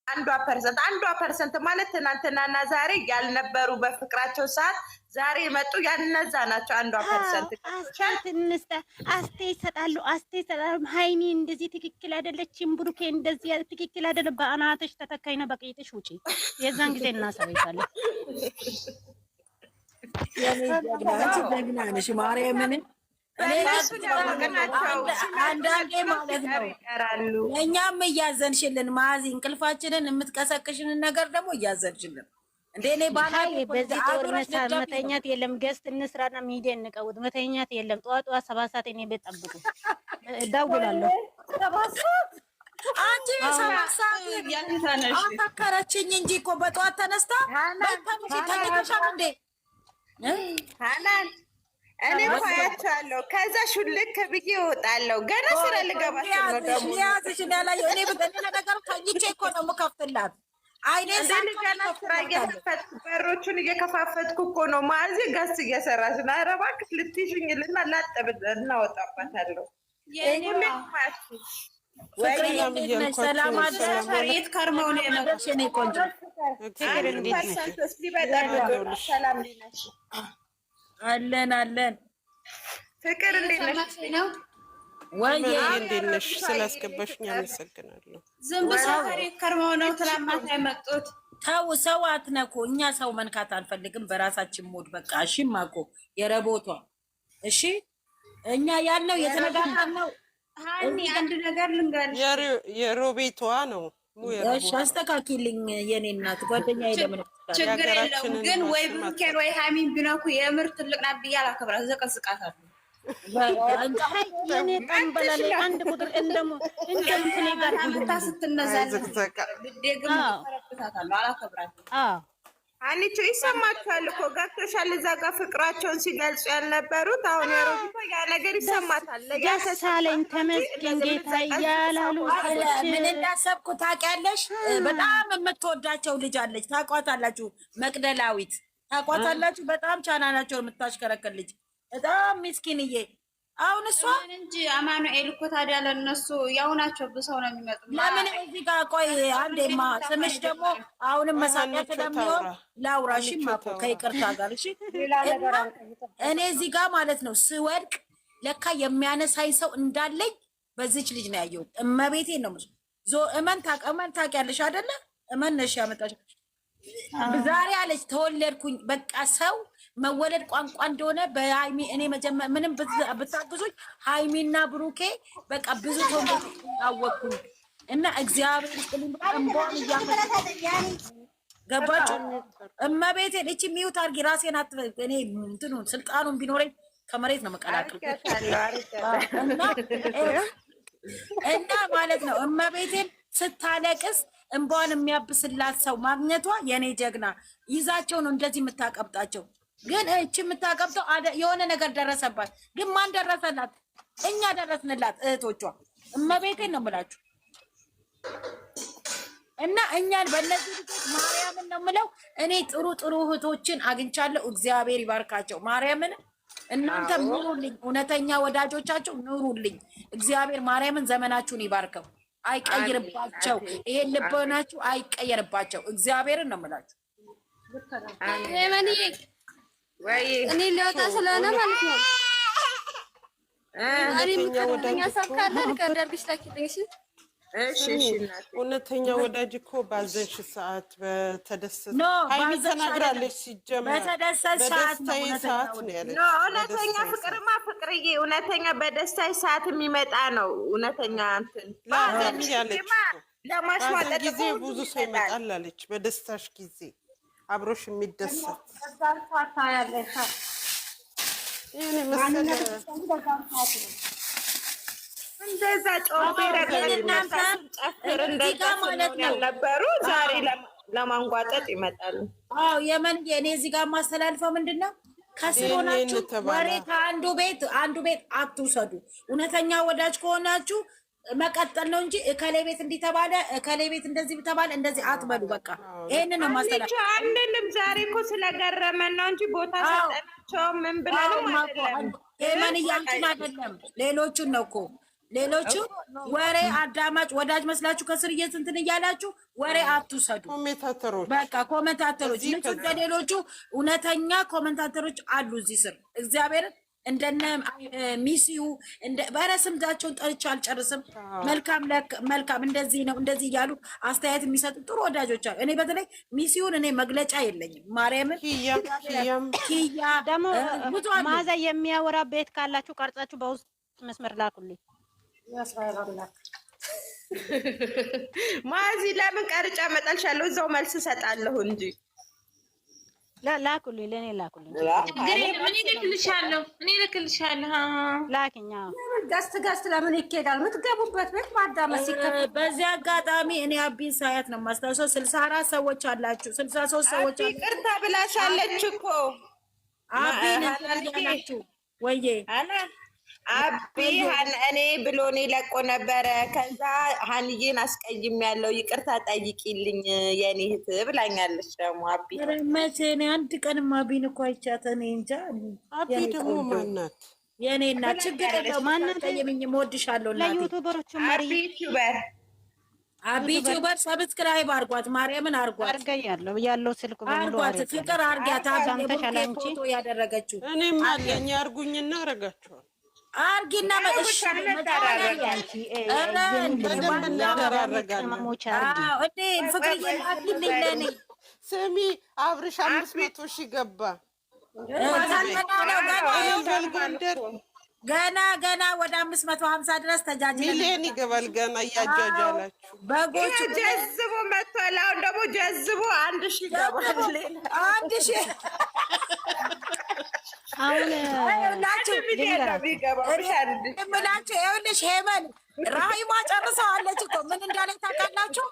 1% ማለት ትናንትናና ዛሬ ያልነበሩ በፍቅራቸው ሰዓት ዛሬ መጡ ያነዛ ናቸው። 1% አስተያየት ይሰጣሉ። ሃይሚ እንደዚህ ትክክል አይደለችም፣ ብሩኬ እንደዚህ ትክክል አይደለም። በአናትሽ ተተካይና በቂጥሽ ውጪ። የዛን ጊዜ እናሳይታለን። ጀግና ነሽ ማርያምን። አንዳንዴ ማለት ነው ለእኛም እያዘንሽልን ማዚ እንቅልፋችንን የምትቀሰቅሽንን ነገር ደግሞ እያዘንሽልን እንደኔ ባላይ በዚህ ጦርነት መተኛት የለም። ገስት እንስራና ሚዲያ እንቀውጥ። መተኛት የለም። ጠዋት 7 ሰዓት እኔ ቤት ጠብቁ፣ እደውላለሁ። 7 ሰዓት አንቺ 7 ሰዓት አታከራችኝ እንጂ እኮ በጠዋት ተነስታ ተኝተሻል እንዴ? ሃናን እኔ ፋያቻለሁ። ከዛ ሹልክ ብዬ እወጣለሁ። ገና ስራ ልገባ ነው ደግሞ ያዝሽ እንዳላየው እኔ በገና ነገር ተኝቼ እኮ ነው የምከፍትላት። አይኔ ገና ስራ እየከፈትኩ በሮቹን እየከፋፈትኩ እኮ ነው። ማዚ ጋስ እየሰራች ነው። ኧረ እባክሽ ልትይዥኝልና ላጠብ እናወጣባታለሁ። ሰላም አለሽ? ከርመው ነው የመጣሽ የኔ ቆንጆ። አለን ፍቅር እንዴት ነሽ? ወይ እንዴት ነሽ? ስላስገባሽኝ አመሰግናለሁ። ዝም ብለው ከርመው ነው ትላማት ያመጡት። ተው ሰው አትነኩ። እኛ ሰው መንካት አንፈልግም። በራሳችን ሞድ በቃ። እሺ ማቆ የረቦቷ እሺ። እኛ ያልነው የተነጋገርነው ሃኒ አንድ ነገር ልንገርሽ፣ የሮቤቷ ነው። እሺ አስተካክልኝ የኔ እናት ጓደኛዬ። ለምን ችግር የለውም ግን ወይ ብሩኬን ወይ ሃሚን ቢነኩ የምር ትልቅ ናት ብዬ አላከብራት፣ ዘቀዝቃታለሁ። የኔ ጠንበላሌ አንድ ቁጥር እንደምትኔ ጋር ስትነዛል ደግም ተረብታታለሁ፣ አላከብራትም። አንቺ ይሰማችኋል እኮ ገብቶሻል። እዛ ጋር ፍቅራቸውን ሲገልጹ ያልነበሩት አሁን የሮቢቷ ያ ነገር ይሰማታል። ያሳለኝ ተመስገን ጌታ እያላሉ ምን እንዳሰብኩ ታውቂያለሽ? በጣም የምትወዳቸው ልጅ አለች፣ ታውቋታላችሁ? መቅደላዊት ታውቋታላችሁ? በጣም ቻናላቸውን የምታሽከረከር ልጅ በጣም ምስኪንዬ። አሁን እሷ እንጂ አማኑኤል እኮ ታዲያ ለነሱ ያው ናቸው፣ ብሰው ነው የሚመጡ። ለምን እዚህ ጋር ቆይ አንዴማ፣ ስምሽ ደግሞ አሁንም መሳቂያ ስለሚሆን ላውራሽ ማቆ ከይቅርታ ጋር እሺ። እኔ እዚህ ጋር ማለት ነው ስወድቅ ለካ የሚያነሳኝ ሰው እንዳለኝ በዚች ልጅ ነው ያየሁት። እመቤቴን ነው እመን ታውቂያለሽ አይደለ? እመን ነሽ ያመጣሽ ዛሬ አለች ተወለድኩኝ። በቃ ሰው መወለድ ቋንቋ እንደሆነ በሃይሚ እኔ መጀመር ምንም ብታግዙኝ ሃይሚና ብሩኬ በቃ ብዙ ተወለድ አወቅኩኝ እና እግዚአብሔር ይስጥልኝ። እንቧን ገባችሁ? እመቤቴን እቺ ሚውት አድርጊ። ራሴን እኔ እንትኑ ስልጣኑን ቢኖረኝ ከመሬት ነው መቀላቀል እና ማለት ነው እመቤቴን ስታለቅስ እንቧን የሚያብስላት ሰው ማግኘቷ የኔ ጀግና። ይዛቸው ነው እንደዚህ የምታቀብጣቸው። ግን እቺ የምታቀብጠው የሆነ ነገር ደረሰባት። ግን ማን ደረሰላት? እኛ ደረስንላት እህቶቿ። እመቤቴን ነው የምላችሁ። እና እኛን በእነዚህ ልጆች ማርያምን ነው የምለው። እኔ ጥሩ እህቶችን አግኝቻለሁ። እግዚአብሔር ይባርካቸው። ማርያምን እናንተ ኑሩልኝ፣ እውነተኛ ወዳጆቻቸው ኑሩልኝ። እግዚአብሔር ማርያምን ዘመናችሁን ይባርከው፣ አይቀይርባቸው። ይሄን ልቦናችሁ አይቀየርባቸው። እግዚአብሔርን ነው የምላችሁ። እኔ ሊወጣ ስለሆነ ማለት ነው። እኔ ምትኛ ሰብካለ ከደርግሽ ታኪልኝ። እሺ እውነተኛ ወዳጅ እኮ ባዘንሽ ሰዓት በተደሰተ ሃይሚ ተናግራለች። ሲጀመር በተደሰተ ሰዓት ነው ያለች። እውነተኛ ፍቅርማ ፍቅርዬ፣ እውነተኛ በደስታሽ ሰዓት የሚመጣ ነው። እውነተኛ እንትን ባዘን ያለች ለማሽማጠጥ ጊዜ ብዙ ሰው ይመጣል አለች። በደስታሽ ጊዜ አብሮሽ የሚደሰት ይሄን መሰለ እንደዛ ጮቤ ረገናንተ ጨፍር እንደዛ ማለት ነው ነበሩ። ዛሬ ለማንጓጠጥ ይመጣሉ። አዎ የመን የኔ እዚህ ጋር ማስተላልፈው ምንድነው? ከስሮናችሁ ወሬ ከአንዱ ቤት አትውሰዱ። እውነተኛ ወዳጅ ከሆናችሁ መቀጠል ነው እንጂ እከሌ ቤት እንዲህ ተባለ፣ እከሌ ቤት እንደዚህ ተባለ፣ እንደዚህ አትበሉ። በቃ ይሄንን ነው ማስተላለፍ። አንልም ዛሬ እኮ ስለገረመን ነው እንጂ ቦታ ሰጠናቸው ምን ብለው አይደለም። የመን እያንቺን አይደለም ሌሎቹን ነው እኮ ሌሎቹ ወሬ አዳማጭ ወዳጅ መስላችሁ ከስር እንትን እያላችሁ ወሬ አትውሰዱ። ኮሜንታተሮች በቃ ኮሜንታተሮች ንጹህ ሌሎቹ እውነተኛ ኮሜንታተሮች አሉ እዚህ ስር እግዚአብሔርን እንደነ ሚሲዩ በረስምዛቸውን ጠርቼ አልጨርስም። መልካም እንደዚህ ነው እንደዚህ እያሉ አስተያየት የሚሰጡ ጥሩ ወዳጆች አሉ። እኔ በተለይ ሚሲዩን እኔ መግለጫ የለኝም። ማርያምን ኪያ ደግሞ ማዛ የሚያወራ ቤት ካላችሁ ቀርጻችሁ በውስጥ መስመር ላኩልኝ። ማዚ ለምን ቀርጫ መጣልሻለሁ? እዛው መልስ እሰጣለሁ እንጂ ላኩልኝ፣ ለእኔ ላኩልኝ። እኔ እልክልሻለሁ። ላኪኛ ገስት ለምን ይኬዳል? የምትገቡበት ቤት ማዳመጥ ሲከፈት። በዚህ አጋጣሚ እኔ አቢን ሳያት ነው የማስታውሰው። 64 ሰዎች አላችሁ፣ 63 ሰዎች አላችሁ። ይቅርታ ብላሻለች እኮ አቢን ያላችሁ ወይዬ አቢ እኔ ብሎኔ ለቆ ነበረ። ከዛ ሀንዬን አስቀይም ያለው ይቅርታ ጠይቂልኝ የኔ እህት ብላኛለች። ደግሞ አቢ መቼ እኔ አንድ ቀንም አቢን እኮ አይቻት እኔ እንጃ። አቢ ደግሞ ማናት? የኔ እናት ችግር የለው ማናት? ጠይምኝ እወድሻለሁ። ለዩቱበሮቹ አቢ ዩቲዩበር አቢ ዩቲዩበር ሰብስክራይብ አርጓት፣ ማርያምን አርጓት። ያለው ስልክ አርጓት፣ ፍቅር አርጋት። አቢ ፎቶ ያደረገችው እኔም አለኝ። አርጉኝና አረጋቸዋል። አርጊና መጥሽ ስሚ አብርሽ 500 ሺህ ገባ። ገና ወደ 550 ድረስ ተጃጅ ሚሊዮን ይገባል። ገና እያጃጃላችሁ በጎቹ ጀዝቦ መጥቷል። አሁን ደግሞ ጀዝቦ 1000 ይገባል። 1000 አሁን ምላችሁ ይኸውልሽ፣ ሄመን ራሂማ ጨርሰዋለች እኮ ምን እንዳለኝ ታውቃላችሁ?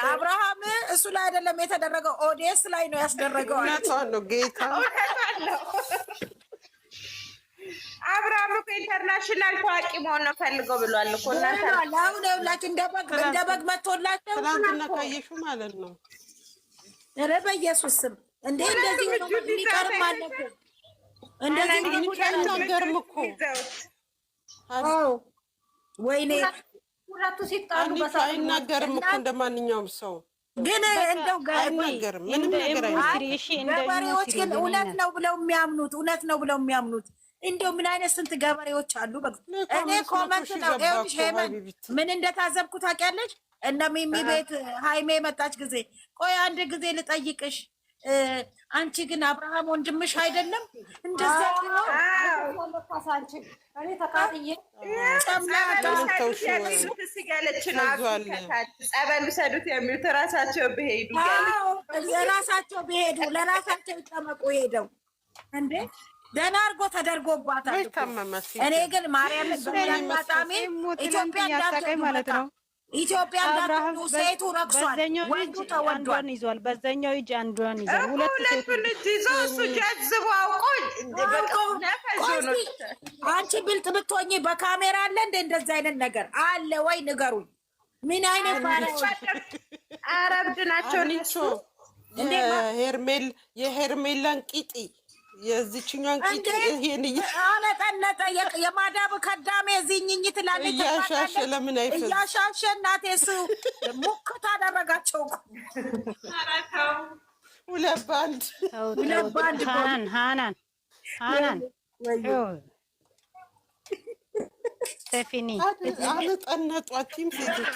አብርሃም እሱ ላይ አይደለም የተደረገው ኦዲኤስ ላይ ነው ያስደረገው። እውነቷን ነው ጌታ አብርሃም እኮ ኢንተርናሽናል ታዋቂ መሆን ነው ፈልገው ብሏል እኮ እናንተ አሁን ይኸውላችሁ እንደ በግ መጥቶላቸው ትናንትና ካየሹ ማለት ነው። ኧረ በኢየሱስ ስም እንደዚህ ነው የሚቀርም አለብን። እንደዚህ አይናገርም እኮ ወይኔ ሁለቱ ሲጣሉ አይናገርም እኮ እንደማንኛውም ሰው ግን እንደው አይናገርም። ምንም ነገር አይናገርም። ገበሬዎች ግን እውነት ነው ብለው የሚያምኑት እንደው ምን አይነት ስንት ገበሬዎች አሉ። እኔ ኮመንት ነው ይኸውልሽ፣ ሄመን ምን እንደታዘብኩ ታውቂያለሽ? እነ ሚሚ ቤት ሃይሜ የመጣች ጊዜ ቆይ አንድ ጊዜ ልጠይቅሽ፣ አንቺ ግን አብርሃም ወንድምሽ አይደለም? እንደዛ ነው እኔ ተቃጥዬ ጸበል ሰዱት የሚሉት ራሳቸው ቢሄዱ ለራሳቸው ይጠመቁ ሄደው እንዴ ደህና አድርጎ ተደርጎባታል። እኔ ግን ማርያምን በአጋጣሚ ኢትዮጵያ እንዳትሄዱ ማለት ነው። ኢትዮጵያ እንዳትሄዱ ሴቱ ረክሷል፣ ወንዱ ተወዷል። ይዟል በዛኛው እጅ አንዷን ይዟል። ሁለቱን እጅ ይዞ እሱ ጀዝቦ አውቆ አንቺ ብልጥ ብትሆኚ በካሜራ አለ እንደ እንደዚህ አይነት ነገር አለ ወይ ንገሩኝ። ምን አይነት አረብድ ናቸው እነሱ። የሄርሜላን ቂጢ የዚችኛን ቂጥ ይሄን አነጠነጠ የማዳብ ከዳሜ እዚህኝ ትላለች። እያሻሸ ለምን አይፈዝ እያሻሸ እናቴ እሱ ሙክት አደረጋቸው። ሁለት ባንድ ሃናን ስቴፊኒ አነጠነጧቲም ሴቶች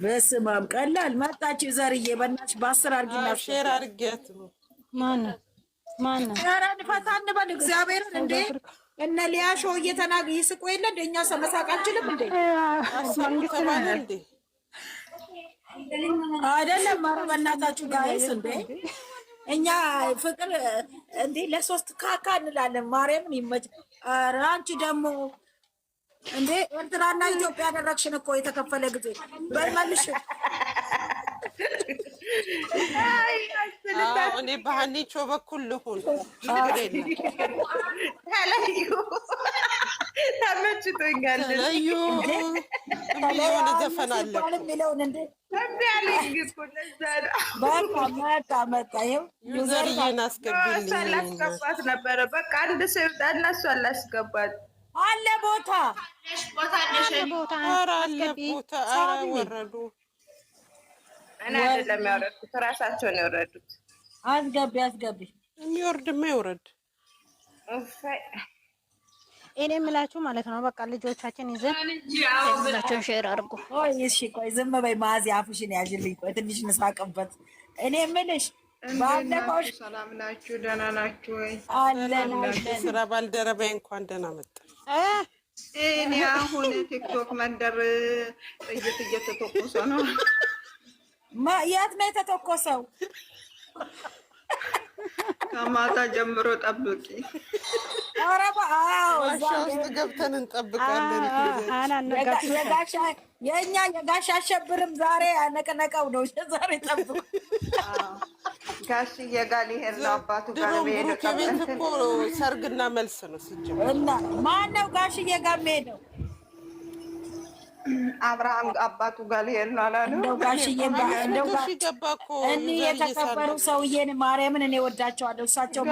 በስመ አብ ቀላል መጣችሁ። ዘርዬ በእናትሽ በ10 አርጊና ሼር አርጊያት ነው ማን ፈታ እንበል እግዚአብሔርን። እንዴ እነ ሊያሾ እየተናገ ይስቁ የለ እንደ እኛ መሳቅ አንችልም እንዴ? አይደለም ኧረ በእናታችሁ ጋይስ እንዴ እኛ ፍቅር እንዴ ለሶስት ካካ እንላለን። ማርያምን ይመች። ኧረ አንቺ ደግሞ እንዴ ኤርትራና ኢትዮጵያ ያደረግሽን እኮ የተከፈለ ጊዜ በልመልሽ እኔ በሀኒቾ በኩል ልሁን ችግር የለም። ተለዩ ተመችቶኛል። ተለዩ የሆነ ዘፈን አለ ዩዘርዬን አስገቢልኝ። ላስገባት ነበረ በቃ አንድ ሰው ይውጣ እና እሷን ላስገባት አለ ቦታ ወረዱ። እኔ አይደለም ያወረድኩት፣ እራሳቸው ነው የወረዱት። አስገቢ የሚወርድማ ይውረድ። እኔ የምላችሁ ማለት ነው በቃ ልጆቻችን ይዘን ሁላችሁም ሼር አድርጉ። እሺ ቆይ ዝም በይ ማዚ፣ አፍሽን ያዥልኝ። ቆይ ትንሽ እንሳቅበት። እኔ የምልሽ ባለፈው ሰላም ናችሁ? ደህና ናችሁ ወይ? አለን ስራ ባልደረባዬ እንኳን ደህና መጣ። እኔ አሁን ቲክቶክ መንደር ጥይት እየተተኮሰ ነው። የት ነው የተተኮሰው? ከማታ ጀምሮ ጠብቂ። ዋሻ ውስጥ ገብተን እንጠብቃለን። የእኛ የጋሽ አሸብርም ዛሬ አነቀነቀው ነው። ዛሬ ጠብቁ። ጋሽዬ ጋር ሊሄድ ነው አባቱ ጋር ሄደ። ከቤት እኮ ሰርግና መልስ ነው ሲጀምር። እና ማነው ጋሽዬ ጋር የሚሄደው? አብርሃም አባቱ ጋር ሊሄድ ነው አላሉ። እንደው ጋሽዬ እንደው እኔ የተከበሩ ሰውዬን ማርያምን እኔ ወዳቸዋለሁ። እሳቸው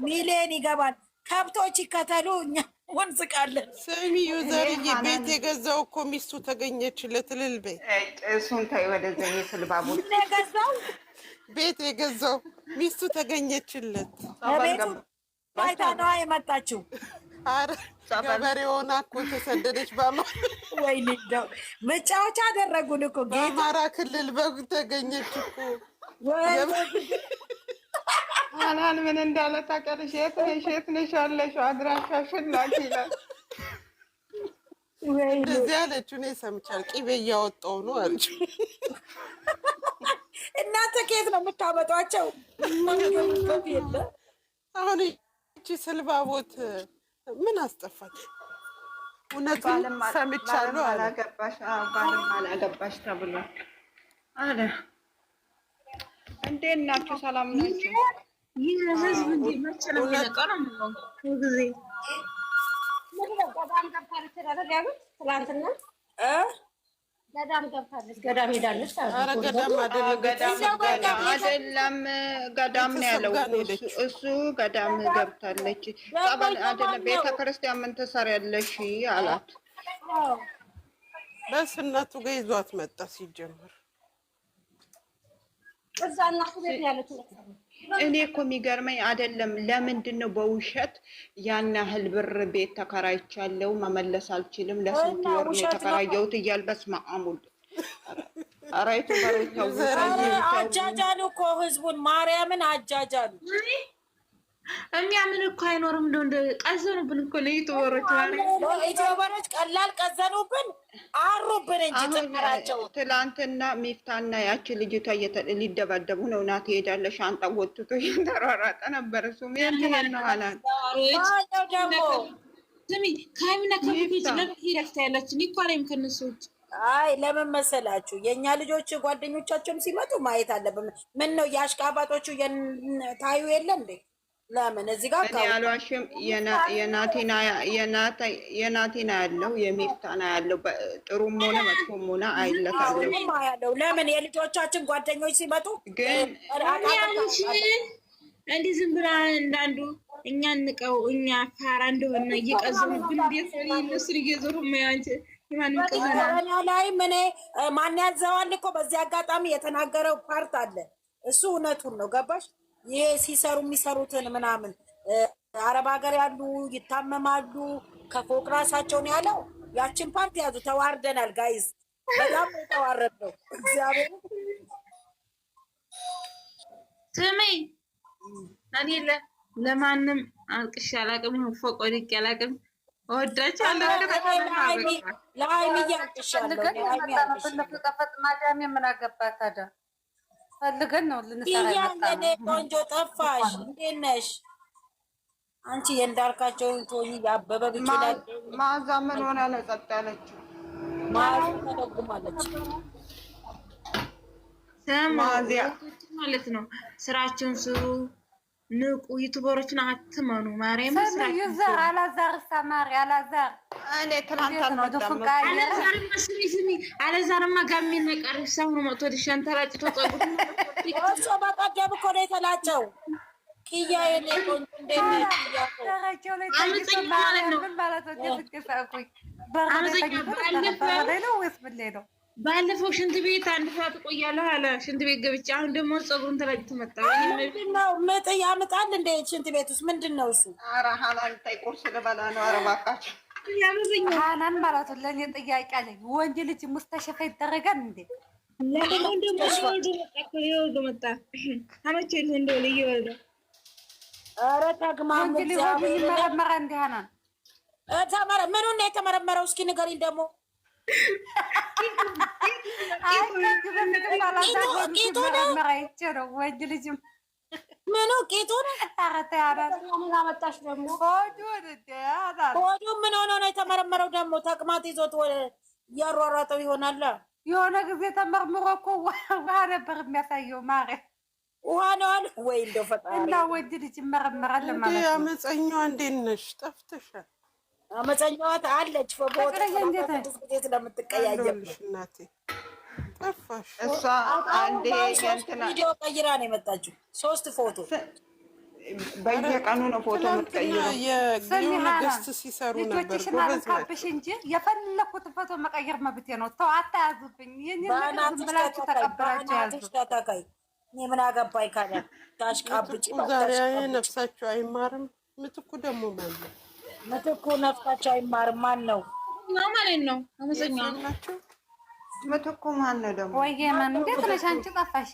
ሚሊዮን ይገባል። ከብቶች ይከተሉ፣ እኛ ወንዝቃለን። ስሚ ዩዘርዬ፣ ቤት የገዛው እኮ ሚስቱ ተገኘችለት። እልል በይ። እሱን ተይ ወደዛ። የስልባቡ የገዛው ቤት የገዛው ሚስቱ ተገኘችለት። ባይታ ነዋ የመጣችው። አረ ገበሬ ሆና እኮ ተሰደደች። ወይኔ እንደው መጫወቻ አደረጉን እኮ። በአማራ ክልል በግ ተገኘች እኮ። አላን ምን እንዳለ ታውቂያለሽ? የት ነሽ ያለሽው? አድራሻሽን ላኪ ይላል። እንደዚህ አለችው። እኔ ሰምቻለሁ። ቅቤ እያወጣሁ ነው አለችው። እናንተ ከየት ነው የምታመጧቸው? አሁን እቺ ስልባቦት ምን አስጠፋች? እውነቱን ሰምቻለሁ። ባልም አላገባሽ ተብሏል አለ። እንዴት ናችሁ? ሰላም ናችሁ? ይህ ህዝብ እንዴ መቼ ነው የሚነቃው? ነው ጊዜ ገዳም ገብታለች። ገዳም ሄዳለች። ኧረ ገዳም አይደለም ገዳም ነው ያለው እሱ። ገዳም ገብታለች። ጸበል አይደለም ቤተክርስቲያን ምን ትሰሪያለሽ አላት። በስ እናቱ ጋር ይዟት መጣ። ሲጀምር እዛ እናቱ ቤት ያለችው እኔ እኮ የሚገርመኝ አይደለም ለምንድን ነው በውሸት ያን ያህል ብር ቤት ተከራይቻለሁ መመለስ አልችልም፣ ለስንት ወር ነው የተከራየሁት እያል በስመ አብ ወልድ። አራይቱ ባረታው አጃጃሉ እኮ ህዝቡን ማርያምን አጃጃሉ። የሚያምን እኮ አይኖርም። እንደ ቀዘኑብን እኮ ነው ዩቲዩበሮች ዩቲዩበሮች ቀላል ቀዘኑብን አሩብን እንጂ ጥራቸው። ትላንትና ሚፍታና ያቺ ልጅቷ ሊደባደቡ ነው። ናት ሄዳለሽ ሻንጣ ወጥቶ እየተሯሯጠ ነበር። እሱ ምን ነው አላት። ደግሞ ስሚ ካይምና ከፊት ለምን ሄደፍታ ያላችሁ ሊቋረም ከነሱት። አይ ለምን መሰላችሁ? የኛ ልጆች ጓደኞቻቸውም ሲመጡ ማየት አለብን። ምን ነው ያሽቃባጦቹ ታዩ የለ እንዴ? ለምን እዚህ ጋር ያሏሽም የናቲና ያለው የሚፍታና ያለው ጥሩም ሆነ መጥፎም ሆነ አይለታለው። ለምን የልጆቻችን ጓደኞች ሲመጡ ግን እንዲህ ዝም ብላ እንዳንዱ እኛ ንቀው እኛ ፋራ እንደሆነ እየቀዘሙብን ቤት እነሱን እየዞሩ ማያንቺ ላይ ምን ማን ያዘዋል እኮ በዚህ አጋጣሚ የተናገረው ፓርት አለ። እሱ እውነቱን ነው። ገባሽ? ይሄ ሲሰሩ የሚሰሩትን ምናምን አረብ ሀገር ያሉ ይታመማሉ ከፎቅ ራሳቸውን ያለው ያችን ፓርቲ ያዙ። ተዋርደናል ጋይዝ፣ በጣም ተዋረድ ነው። እግዚአብሔር ስሚ እኔ ለማንም አልቅሼ አላውቅም፣ ፎቅ ወድቄ አላውቅም። እወዳቸዋለሁ። ለሀይሚ እያልቅሻለሁ። ማዳሜ ምን አገባት ታዲያ? ፈልገን ነው ልንሰራ እያለን ቆንጆ ጠፋሽ። እንዴት ነሽ አንቺ? የእንዳልካቸውን ቶይ ያበበ ይችላል። ማዛ ምን ሆነ ነው ጸጥ ያለችው? ማዛ ተደጉማለች። ማዚያ ማለት ነው። ስራቸውን ስሩ፣ ንቁ። ዩቲዩበሮችን አትመኑ። ማርያም ይዘር አላዛር ሰማሪ አላዛር እኔ ትናንት ነው ደፍቃ ስሚ አላዛርማ ጋሚና ቀርሽ ሰው ነው መጥቶ ዲሻን ተላጭቶ ጸጉት እሱ በቀደም እኮ ነው የተላጨው። ኪያ የኔ ቆንጆ እንዴት ነሽ? ኪያ እኮ ደረጃው ላይ ተኝቶ ምን ማለት ነው? ትንቀሳቁኝ ነው ወይስ ምን ላይ ነው? ባለፈው ሽንት ቤት አንድ ሰዓት እቆያለሁ አለ። ሽንት ቤት ገብቼ አሁን ደግሞ ፀጉሩን ተላጭቶ መጣ። ምንድነው ምጥ ያምጣል እንደ ሽንት ቤት ውስጥ ምንድነው እሱ? ኧረ ሀናን ታይ ቁርስ ልበላ ነው። ኧረ እባካችሁ ሀናን ማለት ነው። ለእኔ ጥያቄ አለኝ። ወንድ ልጅ ሙስተሸፋ ይደረጋል እንዴ? ለምን ደግሞ ይወልድ መጣ አመቼ እንደው ልይወልድ ኧረ ተግማም ወንድ ልጅ ይመረመራ እንዴ? ሀናን ተመረ ምኑን ነው የተመረመረው? እስኪ ንገሪኝ ደግሞ ወንድ ልጅ ምኑ ቂጡ ነው? መጣሽ ደግሞ ሆዱ ምን ሆኖ ነው የተመረመረው? ደግሞ ተቅማጥ ይዞት እያሯሯጠው ይሆናል። የሆነ ጊዜ ተመርምሮ እኮ ውሃ ነበር የሚያሳየው። ማሬ ውሃ ነው አለ ወይ? እንደው ፈጣሪ እና ወንድ ልጅ ይመረመራል ማለት ነው። አመፀኛዋ እንዴት ነሽ? ጠፍተሻል። አመፀኛዋ አለች ፈቦት ስለምትቀያየም እናቴ ጠፋሽ። እሷ አንዴ የእንትና ቪዲዮ ቀይራ ነው የመጣችው። 3 ፎቶ በየቀኑ ነው ፎቶ የምትቀይረው። የሆነ ገስት ሲሰሩ ነበር። ልጆችሽን አልካብሽ እንጂ የፈለኩት ፎቶ መቀየር መብቴ ነው። ተው አታያዙብኝ። ብላችሁ ተቀበላችሁ ያዙ። ተካይ እኔ ምን አገባኝ ካለ ታሽቃብጭ ዛሬ ነፍሳቸው አይማርም። ምትኩ ደግሞ ማን ነው? ምትኩ ነፍሳቸው አይማርም። ማን ነው ነው ማለት ነው? አመሰግናለሁ ናቸው። ምትኩ ማን ነው ደግሞ? ወይዬ ማን እንዴት ነሽ አንቺ? ጠፋሽ።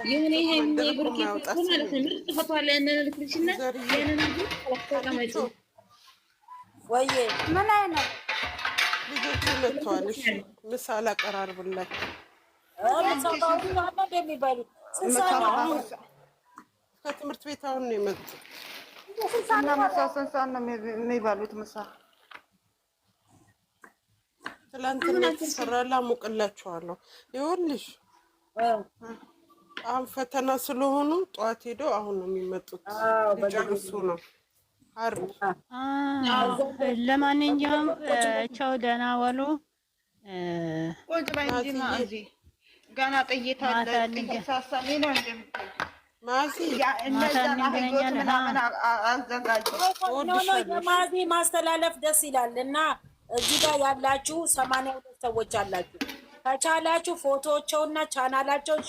ይሁን ይሄ ብርቅ ማለት ነው። ምርጥ ፎቶ አለ እንልክልሽና ያንን ተቀመጪ። ወይዬ ምን አይነት ልጆቹ መጥተዋል። እሺ ምሳ ላቀራርብላችሁ። ከትምህርት ቤት አሁን ነው የመጡት። እና ምሳ ስንት ሰዓት ነው የሚበሉት? ምሳ ትላንትና የተሰራላ አሞቅላችኋለሁ። ይኸውልሽ አሁን ፈተና ስለሆኑ ጠዋት ሄደው አሁን ነው የሚመጡት። ሊጨርሱ ነው። አርብ ለማንኛውም ቻው፣ ደህና ዋሉ። ቁጭ በይ እንጂ ማዚ ገና ጥይት አለ። ጥይት ሳሳሚ ነው እንደምታይ ማዚ እነዛ አህዮች ምናምን አዘጋጅ። የማዚ ማስተላለፍ ደስ ይላል እና እዚህ ጋር ያላችሁ 82 ሰዎች አላችሁ። ከቻላችሁ ፎቶዎቸውና ቻናላቸውን